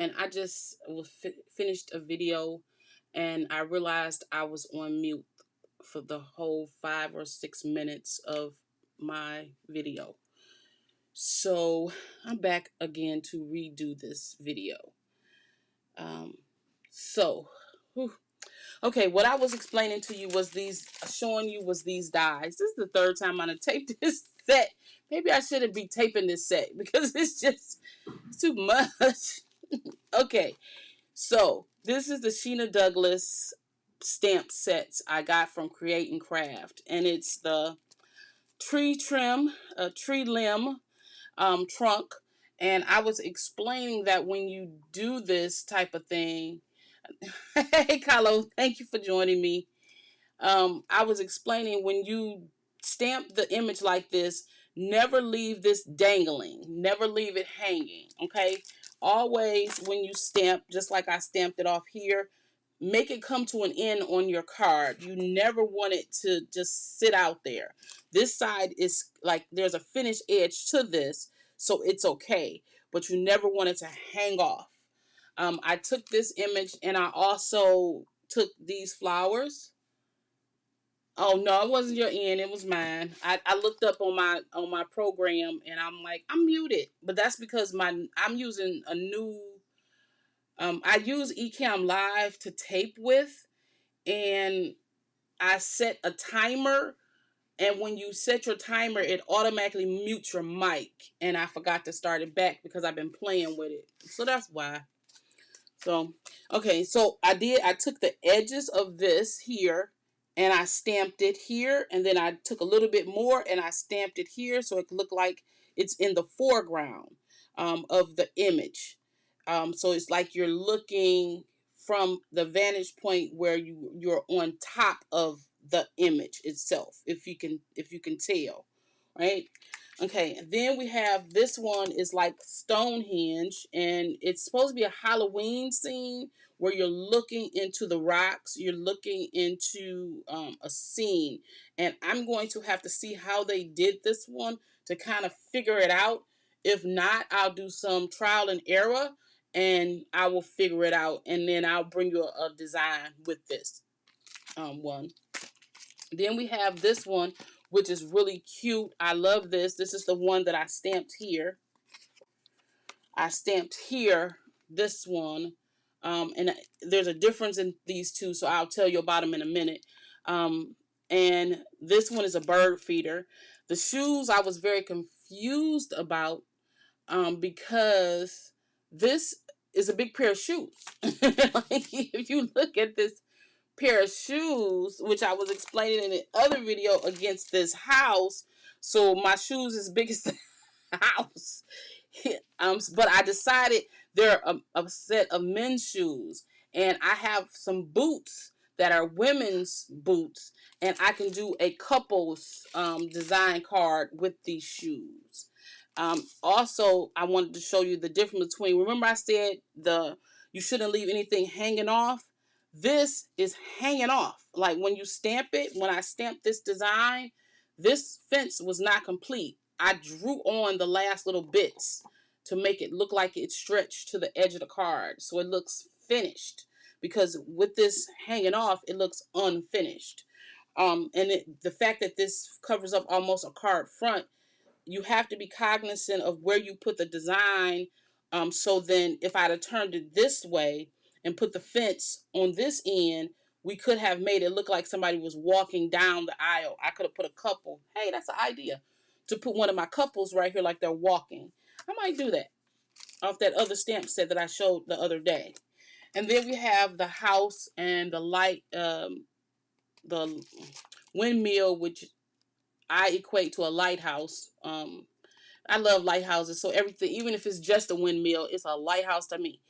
and I just finished a video, and I realized I was on mute for the whole 5 or 6 minutes of my video. So I'm back again to redo this video. Um, so, whew. Okay, what I was explaining to you was showing you was these dies. This is the third time I'm gonna tape this set. Maybe I shouldn't be taping this set because it's too much. Okay, so this is the Sheena Douglas stamp sets I got from Create and Craft, and it's the tree limb trunk. And I was explaining that when you do this type of thing, hey Carlo, thank you for joining me. I was explaining when you stamp the image like this, never leave this dangling, never leave it hanging. Okay, always when you stamp, just like I stamped it off here, make it come to an end on your card. You never want it to just sit out there. This side is like there's a finished edge to this, so it's okay, but you never want it to hang off. I took this image and I also took these flowers. Oh no, it wasn't your end, it was mine. I looked up on my program and I'm like, I'm muted. But that's because I'm using a new I use Ecamm Live to tape with, and I set a timer, and when you set your timer it automatically mutes your mic, and I forgot to start it back because I've been playing with it. So that's why. So, okay, so I took the edges of this here and I stamped it here, and then I took a little bit more and I stamped it here so it looked like it's in the foreground of the image. So it's like you're looking from the vantage point where you're on top of the image itself, if you can tell, right? Okay, then we have this one is like Stonehenge, and it's supposed to be a Halloween scene where you're looking into the rocks, you're looking into a scene, and I'm going to have to see how they did this one to kind of figure it out. If not, I'll do some trial and error, and I will figure it out, and then I'll bring you a design with this one. Then we have this one, which is really cute. I love this. This is the one that I stamped here. I stamped here this one. And there's a difference in these two, so I'll tell you about them in a minute. And this one is a bird feeder. The shoes I was very confused about because this is a big pair of shoes. Like, if you look at this pair of shoes, which I was explaining in the other video, against this house. So my shoes is big as the house. But I decided they're a set of men's shoes, and I have some boots that are women's boots, and I can do a couple's design card with these shoes. Also, I wanted to show you the difference between. Remember, I said you shouldn't leave anything hanging off. This is hanging off. Like when you stamp it, when I stamped this design, this fence was not complete. I drew on the last little bits to make it look like it stretched to the edge of the card, so it looks finished. Because with this hanging off, it looks unfinished. The fact that this covers up almost a card front, you have to be cognizant of where you put the design. So then if I'd have turned it this way and put the fence on this end, we could have made it look like somebody was walking down the aisle. I could have put a couple. Hey, that's an idea. To put one of my couples right here like they're walking. I might do that off that other stamp set that I showed the other day. And then we have the house and the light, the windmill, which I equate to a lighthouse. I love lighthouses, so everything, even if it's just a windmill, it's a lighthouse to me.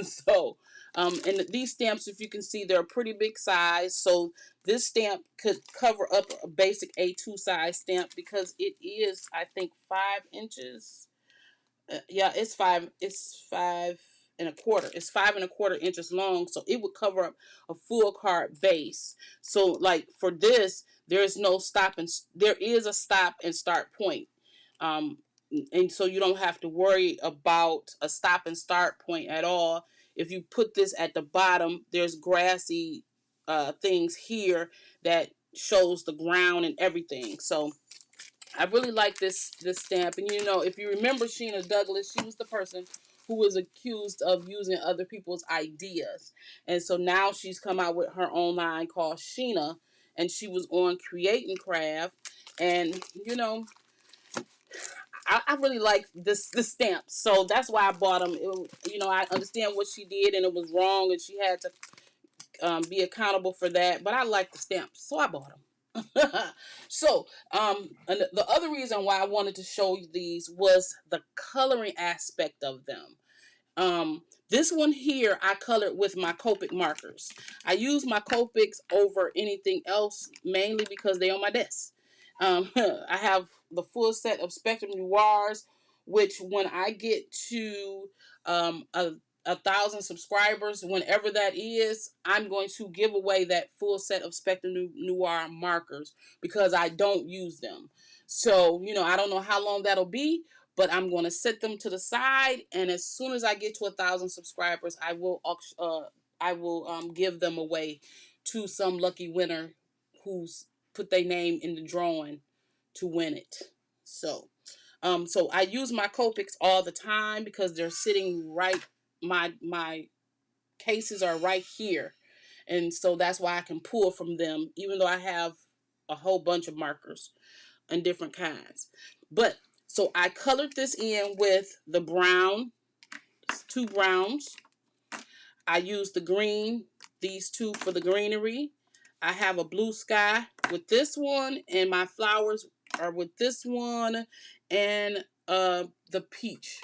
So, and these stamps, if you can see, they're a pretty big size. So this stamp could cover up a basic A2 size stamp because it is, I think, 5 inches. Yeah, it's five. It's 5 1/4. It's 5 1/4 inches long, so it would cover up a full card base. So, like for this, there is no stop and there is a stop and start point. Um, and so you don't have to worry about a stop and start point at all. If you put this at the bottom, there's grassy things here that shows the ground and everything. So I really like this stamp. And you know, if you remember Sheena Douglas, she was the person who was accused of using other people's ideas. And so now she's come out with her own line called Sheena, and she was on Create and Craft. And you know, I really like this stamp, so that's why I bought them. You know, I understand what she did, and it was wrong, and she had to be accountable for that. But I like the stamps, so I bought them. So, and the other reason why I wanted to show you these was the coloring aspect of them. This one here, I colored with my Copic markers. I use my Copics over anything else, mainly because they're on my desk. I have the full set of Spectrum Noirs, which when I get to um, a, 1,000 subscribers, whenever that is, I'm going to give away that full set of Spectrum Noir markers because I don't use them. So, you know, I don't know how long that'll be, but I'm going to set them to the side, and as soon as I get to 1,000 subscribers, I will give them away to some lucky winner who's put their name in the drawing to win it. So I use my Copics all the time because they're sitting right. My cases are right here, and so that's why I can pull from them, even though I have a whole bunch of markers and different kinds. But so I colored this in with the brown, two browns. I used the green, these two for the greenery. I have a blue sky with this one, and my flowers are with this one, and the peach.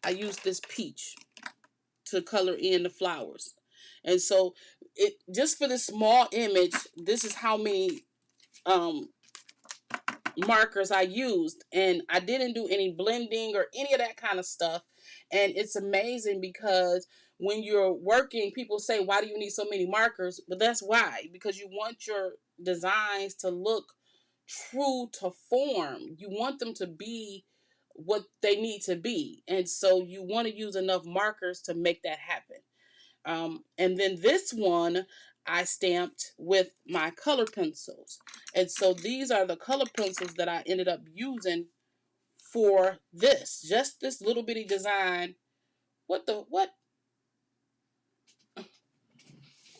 I used this peach to color in the flowers. And so it just for this small image, this is how many um markers I used, and I didn't do any blending or any of that kind of stuff. And it's amazing because when you're working, people say, why do you need so many markers? But that's why, because you want your designs to look true to form. You want them to be what they need to be, and so you want to use enough markers to make that happen. And then this one I stamped with my color pencils. And so these are the color pencils that I ended up using for this. Just this little bitty design. What?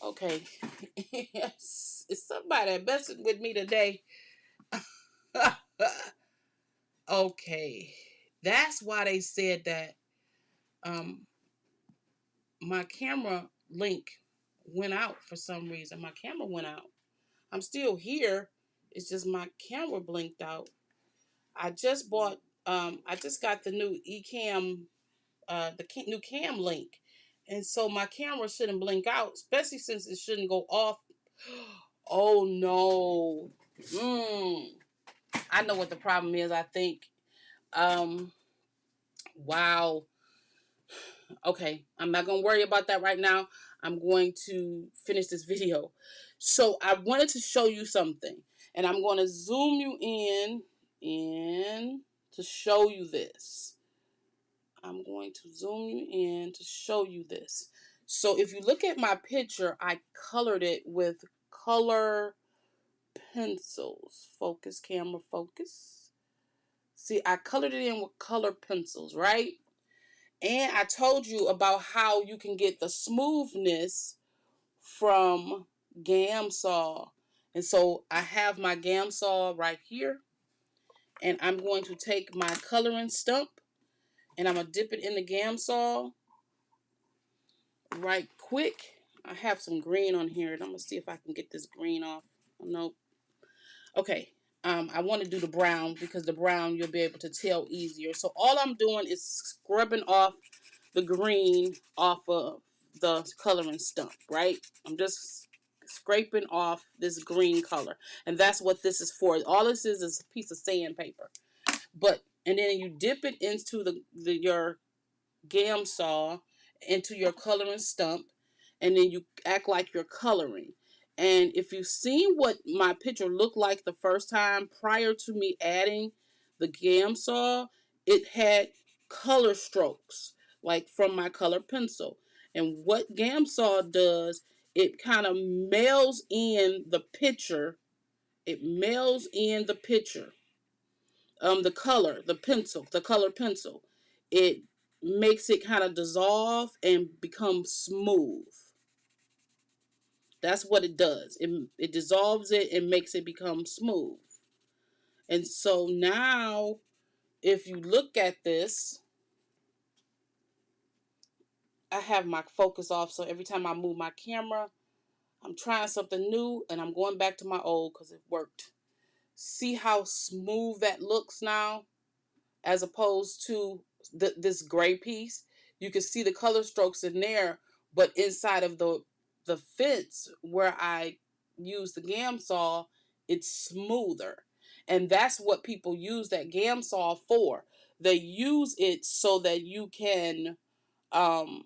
Okay. Yes. It's somebody messing with me today. Okay. That's why they said that um my camera link went out for some reason. My camera went out. I'm still here. It's just my camera blinked out. I just bought. I just got the new Ecamm, new cam link, and so my camera shouldn't blink out, especially since it shouldn't go off. Oh no. I know what the problem is. I think. Um. Wow. Okay, I'm not going to worry about that right now. I'm going to finish this video. So I wanted to show you something, and I'm going to zoom you in to show you this. I'm going to zoom you in to show you this. So if you look at my picture, I colored it with color pencils. Focus, camera, focus. See, I colored it in with color pencils, right? And I told you about how you can get the smoothness from Gamsol. And so I have my Gamsol right here. And I'm going to take my coloring stump and I'm going to dip it in the Gamsol right quick. I have some green on here, and I'm going to see if I can get this green off. Oh, nope. Okay. I want to do the brown because the brown you'll be able to tell easier. So all I'm doing is scrubbing off the green off of the coloring stump, right? I'm just scraping off this green color, and that's what this is for. All this is a piece of sandpaper. And then you dip it into your Gamsol, into your coloring stump, and then you act like you're coloring. And if you've seen what my picture looked like the first time prior to me adding the Gamsol, it had color strokes, like from my color pencil. And what Gamsaw does, it kind of mails in the picture. It mails in the picture. The color, the pencil, the color pencil. It makes it kind of dissolve and become smooth. That's what it does. It dissolves it and makes it become smooth. And so now, if you look at this, I have my focus off. So every time I move my camera, I'm trying something new and I'm going back to my old because it worked. See how smooth that looks now as opposed to this gray piece? You can see the color strokes in there, but inside of the fence where I use the Gamsaw, it's smoother. And that's what people use that Gamsaw for. They use it so that you can um,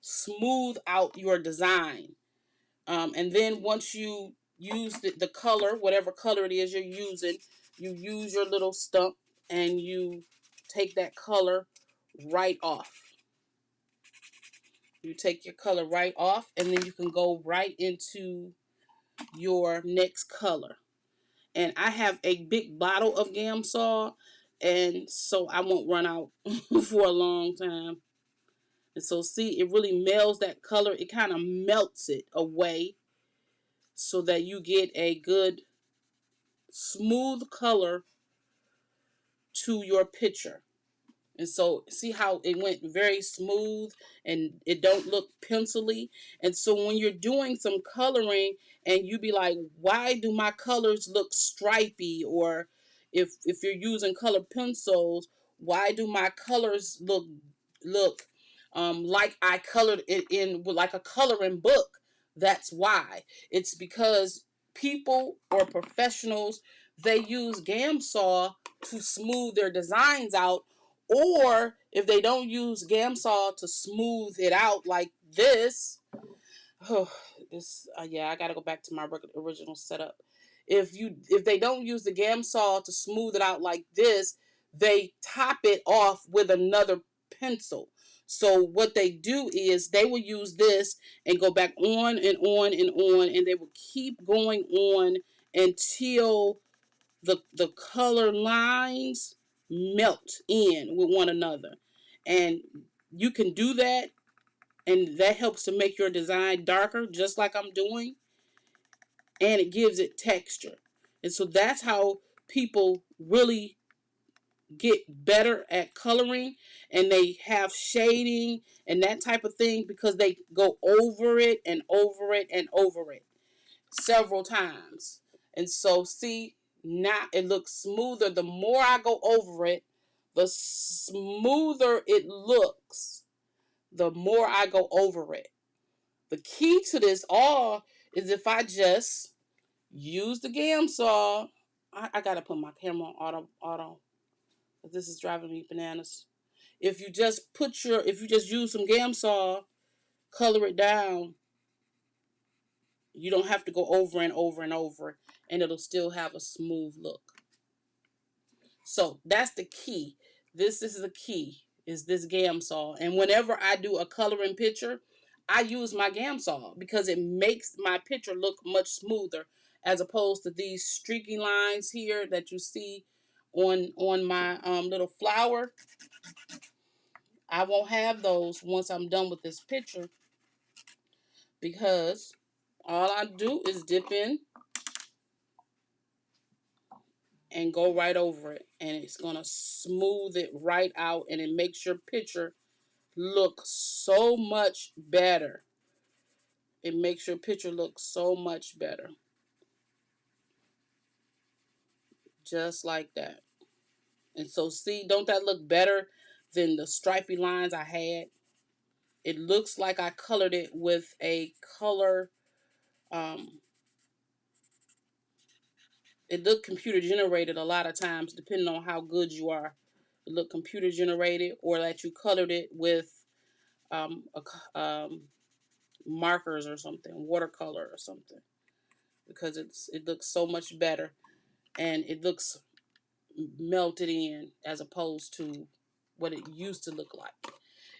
smooth out your design. And then once you use the color, whatever color it is you're using, you use your little stump and you take that color right off. You take your color right off and then you can go right into your next color. And I have a big bottle of Gamsaw, and so I won't run out for a long time. And so see, it really melts that color. It kind of melts it away so that you get a good smooth color to your picture. And so see how it went very smooth and it don't look pencily. And so when you're doing some coloring and you be like, why do my colors look stripy? Or if you're using color pencils, why do my colors look like I colored it in with like a coloring book? That's why. It's because people or professionals, they use Gamsaw to smooth their designs out, or if they don't use Gamsaw to smooth it out like this, oh, this yeah, I gotta go back to my original setup. If they don't use the Gamsaw to smooth it out like this, they top it off with another pencil. So what they do is they will use this and go back on and on and on, and they will keep going on until the color lines melt in with one another. And you can do that, and that helps to make your design darker, just like I'm doing, and it gives it texture. And so that's how people really get better at coloring, and they have shading and that type of thing because they go over it and over it and over it several times. And so see, now it looks smoother. The more I go over it, the smoother it looks, the more I go over it. The key to this all is if I just use the Gamsaw. I gotta put my camera on auto. This is driving me bananas. If you just use some Gamsaw, color it down, you don't have to go over and over and over, and it'll still have a smooth look. So that's the key. This is the key, is this Gamsaw. And whenever I do a coloring picture, I use my Gamsaw because it makes my picture look much smoother as opposed to these streaky lines here that you see on my little flower. I won't have those once I'm done with this picture because all I do is dip in and go right over it, and it's gonna smooth it right out, and it makes your picture look so much better. It makes your picture look so much better, just like that. And so see, don't that look better than the stripy lines I had? It looks like I colored it with a color. um it looked computer generated a lot of times, depending on how good you are. It looked computer generated, or that you colored it with markers or something, watercolor or something, because it looks so much better, and it looks melted in as opposed to what it used to look like.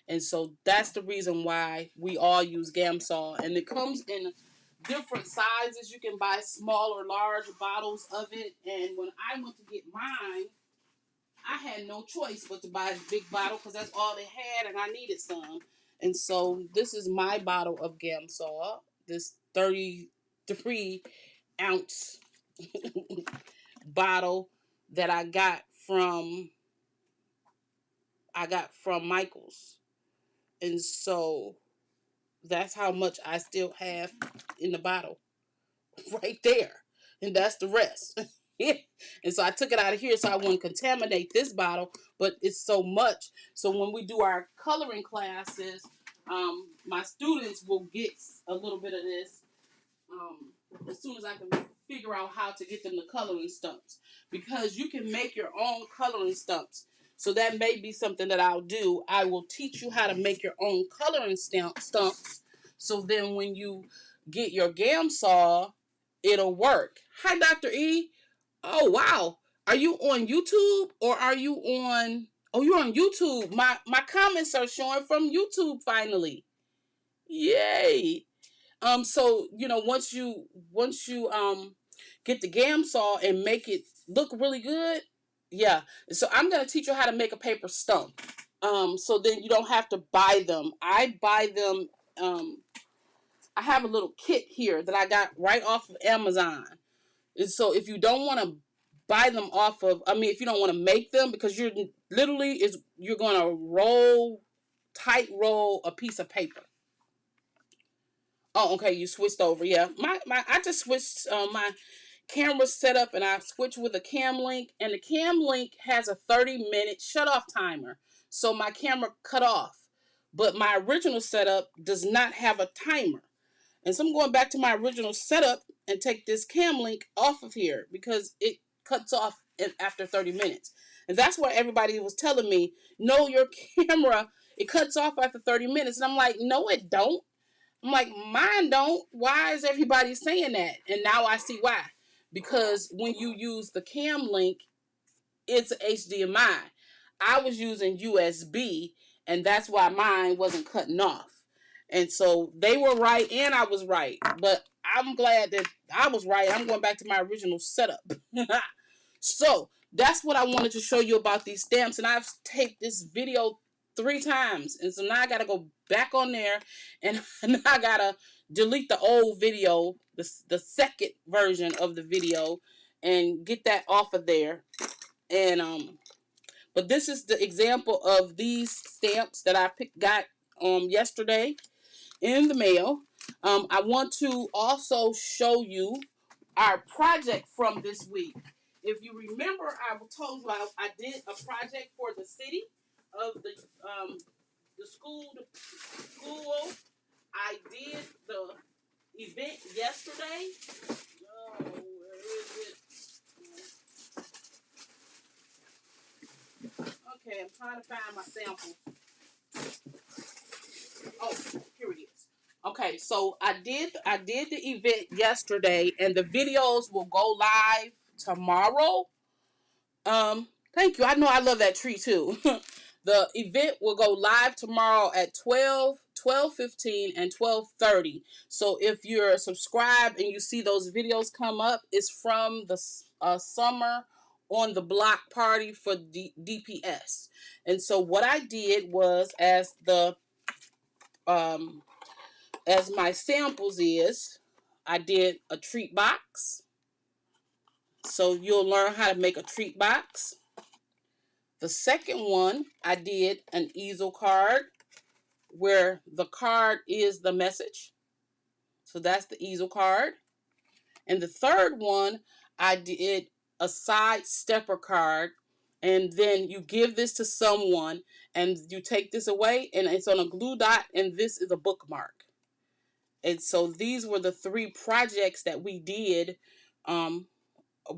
And so that's the reason why we all use Gamsol. And it comes in different sizes. You can buy small or large bottles of it. And when I went to get mine, I had no choice but to buy a big bottle because that's all they had and I needed some. And so this is my bottle of Gamsol, this 33-ounce bottle that I got from Michael's. And so that's how much I still have in the bottle right there. And that's the rest. And so I took it out of here so I wouldn't contaminate this bottle, but it's so much. So when we do our coloring classes, my students will get a little bit of this as soon as I can figure out how to get them the coloring stumps, because you can make your own coloring stumps. So that may be something that I'll do. I will teach you how to make your own coloring stumps. So then when you get your Gamsol, it'll work. Hi, Dr. E. Oh, wow. Are you on YouTube or are you on... Oh, you're on YouTube. My comments are showing from YouTube finally. Yay. So once you get the Gamsol and make it look really good, yeah. So I'm gonna teach you how to make a paper stump. So then you don't have to buy them. I buy them. I have a little kit here that I got right off of Amazon. And so if you don't want to buy them off of, if you don't want to make them, because you're gonna tight roll a piece of paper. Oh, okay, you switched over. Yeah, I just switched my camera setup, and I switched with a cam link, and the cam link has a 30-minute shut off timer. So my camera cut off, but my original setup does not have a timer. And so I'm going back to my original setup and take this cam link off of here because it cuts off after 30 minutes. And that's why everybody was telling me, no, your camera, it cuts off after 30 minutes. And I'm like, no, it don't. I'm like, mine don't. Why is everybody saying that? And now I see why. Because when you use the cam link, it's HDMI. I was using USB, and that's why mine wasn't cutting off. And so they were right, and I was right. But I'm glad that I was right. I'm going back to my original setup. So that's what I wanted to show you about these stamps. And I've taped this video 3 times. And so now I got to go back on there, and now I got to delete the old video, the second version of the video, and get that off of there. And but this is the example of these stamps that I got yesterday in the mail. I want to also show you our project from this week. If you remember, I told you I did a project for the city of the school. I did the event yesterday. Oh, where is it? Okay, I'm trying to find my sample. Oh, here it is. Okay, so I did the event yesterday, and the videos will go live tomorrow. Thank you. I know I love that tree too. The event will go live tomorrow at 12, 12:15, and 12:30. So if you're subscribed and you see those videos come up, it's from the summer on the block party for DPS. And so what I did was, as my samples is, I did a treat box. So you'll learn how to make a treat box. The second one, I did an easel card where the card is the message. So that's the easel card. And the third one, I did a side stepper card. And then you give this to someone and you take this away and it's on a glue dot, and this is a bookmark. And so these were the 3 projects that we did.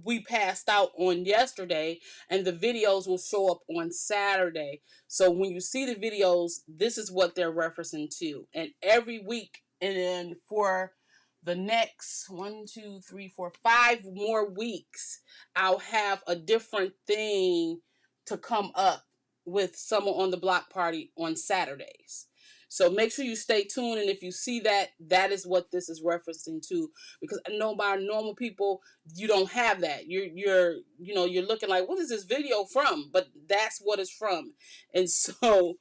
We passed out on yesterday, and the videos will show up on Saturday. So when you see the videos, this is what they're referencing to. And every week, and then for the next 1, 2, 3, 4, 5 more weeks, I'll have a different thing to come up with Summer on the Block Party on Saturdays. So make sure you stay tuned, and if you see that, that is what this is referencing to. Because I know by normal people, you don't have that. You're looking like, what is this video from? But that's what it's from. And so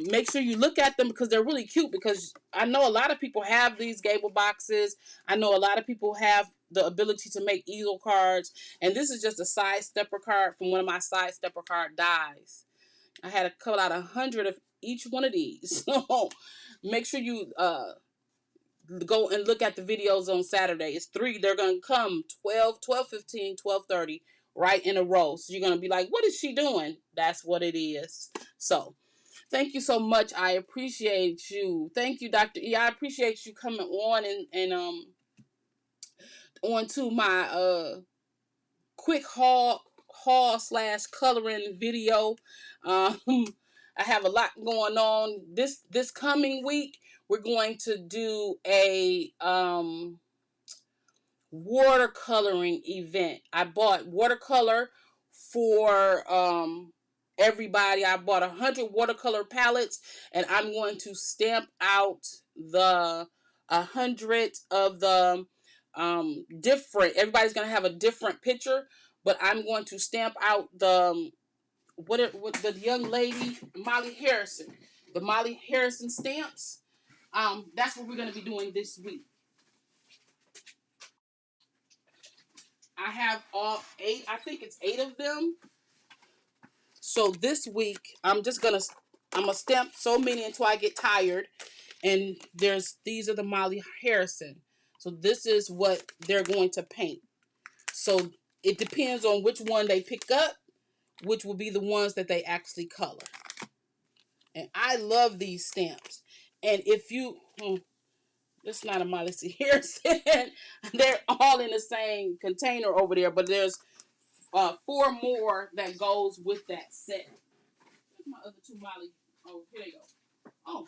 make sure you look at them because they're really cute. Because I know a lot of people have these gable boxes. I know a lot of people have the ability to make easel cards, and this is just a side stepper card from one of my side stepper card dies. I had to cut out 100 of each one of these. So make sure you go and look at the videos on Saturday. It's 3. They're going to come 12, 12:15, 12:30 right in a row. So you're going to be like, what is she doing? That's what it is. So thank you so much. I appreciate you. Thank you, Dr. E. I appreciate you coming on and on to my quick haul slash coloring video. I have a lot going on this coming week. We're going to do a watercoloring event. I bought watercolor for everybody. I bought 100 watercolor palettes, and I'm going to stamp out the 100 of the different. Everybody's going to have a different picture, but I'm going to stamp out the what the young lady Molly Harrison, the Molly Harrison stamps. That's what we're going to be doing this week. I have all 8. I think it's 8 of them. So this week, I'm gonna stamp so many until I get tired. And these are the Molly Harrison. So this is what they're going to paint. So it depends on which one they pick up, which will be the ones that they actually color. And I love these stamps. And if you, it's not a Molly C. Harrison. They're all in the same container over there, but there's 4 more that goes with that set. Where's my other 2 Molly? Oh, here they go. Oh,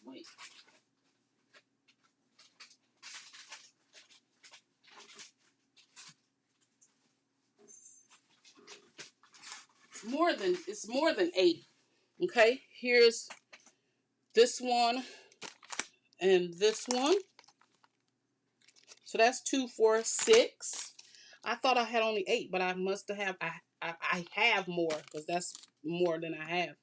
wait. It's more than 8. Okay, here's this one and this one. So that's 2, 4, 6. I thought I had only 8, but I must have. I have more because that's more than I have.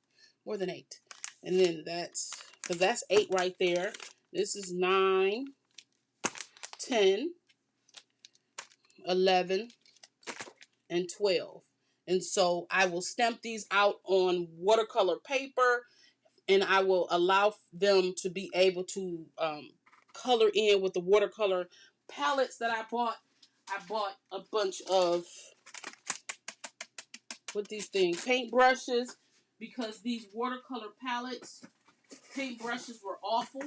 More than 8. And then because that's 8 right there. This is 9, 10, 11, and 12. And so I will stamp these out on watercolor paper, and I will allow them to be able to color in with the watercolor palettes that I bought. I bought a bunch of, what these things, paint brushes, because these watercolor palettes, paint brushes were awful.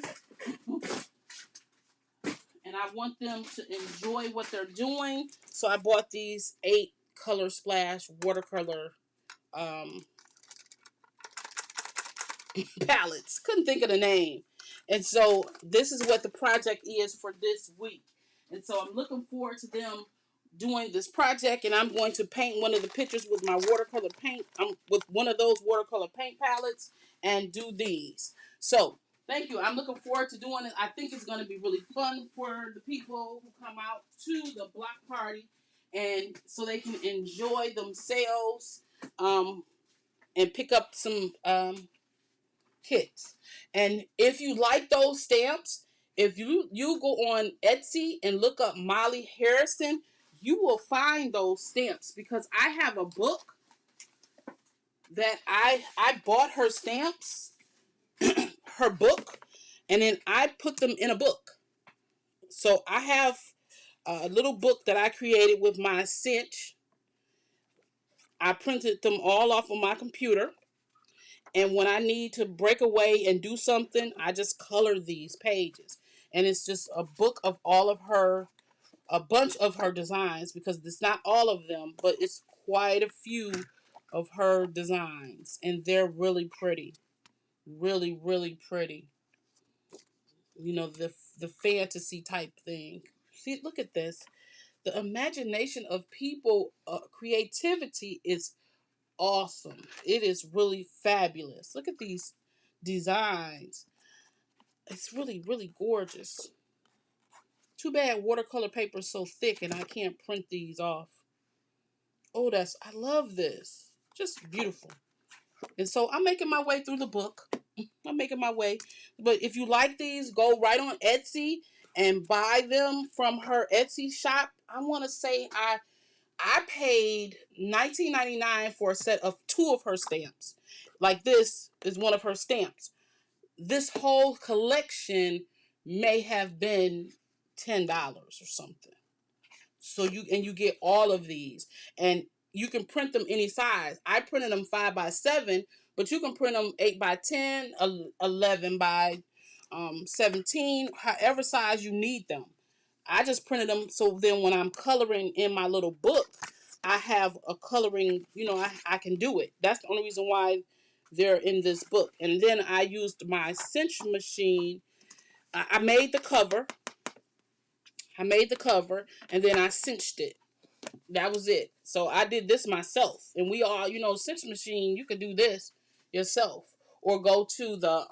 And I want them to enjoy what they're doing. So I bought these 8 Color Splash watercolor palettes. Couldn't think of the name. And so this is what the project is for this week. And so I'm looking forward to them doing this project, and I'm going to paint one of the pictures with my watercolor paint, with one of those watercolor paint palettes, and do these. So thank you. I'm looking forward to doing it. I think it's going to be really fun for the people who come out to the block party, and so they can enjoy themselves and pick up some kits. And if you like those stamps, if you go on Etsy and look up Molly Harrison, you will find those stamps, because I have a book that I bought her stamps, her book, and then I put them in a book. So I have a little book that I created with my cinch. I printed them all off of my computer. And when I need to break away and do something, I just color these pages. And it's just a book of all of her, a bunch of her designs, because it's not all of them, but it's quite a few of her designs. And they're really pretty. Really, really pretty. You know, the fantasy type thing. See, look at this. The imagination of people, creativity is awesome. It is really fabulous. Look at these designs. It's really, really gorgeous. Too bad watercolor paper is so thick and I can't print these off. Oh, I love this. Just beautiful. And so I'm making my way through the book. I'm making my way. But if you like these, go right on Etsy and buy them from her Etsy shop. I want to say I paid $19.99 for a set of two of her stamps. Like this is one of her stamps. This whole collection may have been $10 or something. So you get all of these, and you can print them any size. I printed them 5x7, but you can print them 8x10, 11 by 17, however size you need them. I just printed them so then when I'm coloring in my little book, I have a coloring, I can do it. That's the only reason why they're in this book. And then I used my cinch machine. I made the cover. I made the cover and then I cinched it. That was it. So I did this myself. And we all, cinch machine, you can do this yourself. Or go to the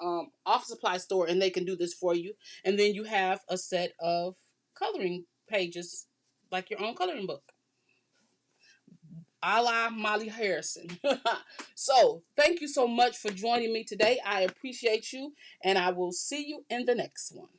office supply store and they can do this for you. And then you have a set of coloring pages, like your own coloring book. A la Molly Harrison. So thank you so much for joining me today. I appreciate you. And I will see you in the next one.